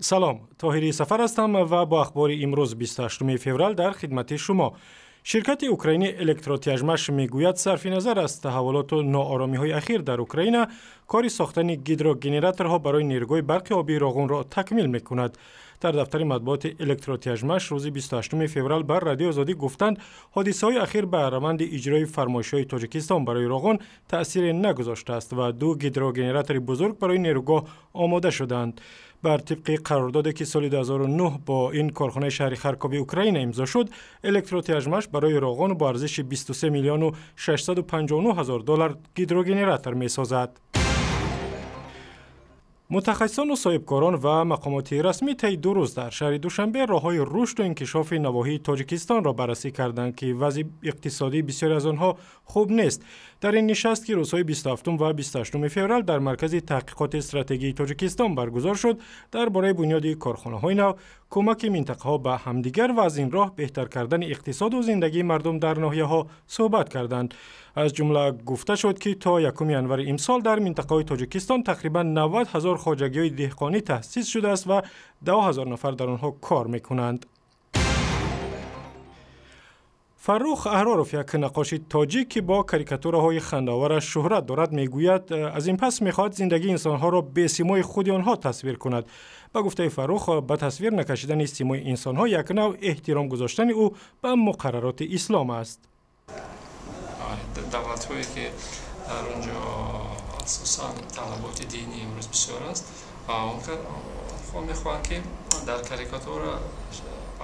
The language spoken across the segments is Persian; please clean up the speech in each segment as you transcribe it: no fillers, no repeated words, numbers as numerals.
سلام، طاهری سفر هستم و با اخبار امروز 28 فوریه در خدمت شما. شرکت اوکراینی الکتروتیاژمش میگوید صرف نظر از تحولات و ناآرامی‌های اخیر در اوکراین، کار ساختن گیدروگنراتورها برای نیروگاه برق آبی راغون را تکمیل می‌کند. در دفتر مطبوعات الکتروتیاژمش روز 28 فوریه بر رادیو آزادی گفتند حادثه‌های اخیر بر روند اجرای فرمایش‌های تاجیکستان برای راغون تأثیر نگذاشته است و 2 گیدروگنراتور بزرگ برای نیروگاه آماده شدند. بر طبق قراردادی که سال 2009 با این کارخانه شهری خارکوف اوکراین امضا شد، الکتروتیاژمش برای راغون با ارزش 23 میلیون و 659 هزار دلار گیدروگنراتور می‌سازد. متخصصان و صاحبکاران و مقامات رسمی طی 2 روز در شهر دوشنبه راه‌های رشد و انکشاف نواحی تاجیکستان را بررسی کردند که وضع اقتصادی بسیاری از آنها خوب نیست. در این نشست که روزهای 27 و 28 فوریه در مرکز تحقیقات استراتژی تاجیکستان برگزار شد، درباره بنیاد کارخانه‌های نو، کمک منطقه‌ها به همدیگر و از این راه بهتر کردن اقتصاد و زندگی مردم در ناحیه‌ها صحبت کردند. از جمله گفته شد که تا 1 ینور امسال در منطقه‌های تاجیکستان تقریباً 90,000 خواجگی‌های دهقانی تأسیس شده است و 10,000 نفر در آنها کار می‌کنند. فرخ احراروف، یک نقاش تاجیک که با کاریکاتورهای خنده‌آورش شهرت دارد، میگوید از این پس میخواهد زندگی انسانها را به سیمای خود آنها تصویر کند. با گفته فرخ، به تصویر نکشیدن سیمای انسانها یک نوع احترام گذاشتن او به مقررات اسلام است. دولت‌هایی که در اونجا اساساً طلبات دینی امروز بسیار است، اونها میخواهند که در کاریکاتور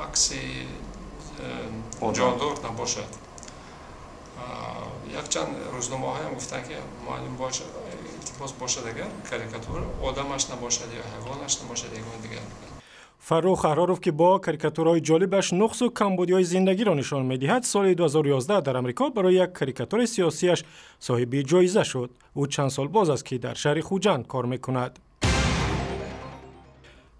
عکس جاندار نباشد. یک چند روزنامه‌ها هم گفتن که معلوم باشه التباس باشد اگر کاریکاتور آدمش نباشد یا حیوانش نباشد یگان دیگر. فرخ احراروف که با کاریکاتورهای جالبش نقص و کمبودی‌های زندگی را نشان می‌دهد، سال 2011 در آمریکا برای یک کاریکاتور سیاسیش صاحب جایزه شد. او چند سال باز است که در شهر خوجند کار می‌کند.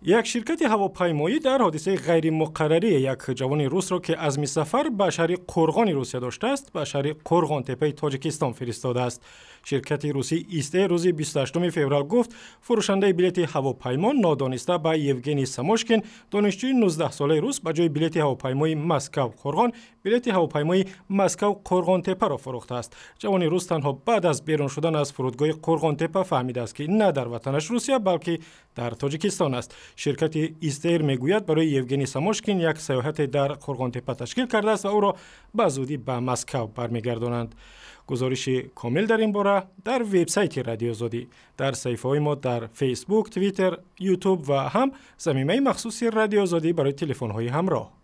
یک شرکت هواپیمایی در حادثه غیر مقرری یک جوان روس را که عزم سفر به شهر قرغان روسیه داشته است، به شهر قرغان تپه تاجیکستان فرستاده است. شرکت روسی ایسته روز 28 فوریه گفت فروشنده بلیط هواپیما نادانسته به یوگنی ساموشکین، دانشجوی 19 ساله روس، به جای بلیط هواپیمای مسکو قرغان بلیط هواپیمای مسکو قرغان تپه را فروخته است. جوان روس تنها بعد از بیرون شدن از فرودگاه قرغان تپه فهمیده است که نه در وطنش روسیه بلکه در تاجیکستان است. شرکت ایستر میگوید برای یوگنی ساموشکین یک سیاحت در قرغان تپه تشکیل کرده است و او را به زودی به مسکو برمیگردانند. گزارش کامل در این باره در وبسایت رادیو آزادی، در صفحه‌های ما در فیسبوک، توییتر، یوتیوب و هم صمیمه مخصوص رادیو آزادی برای تلفن‌های همراه.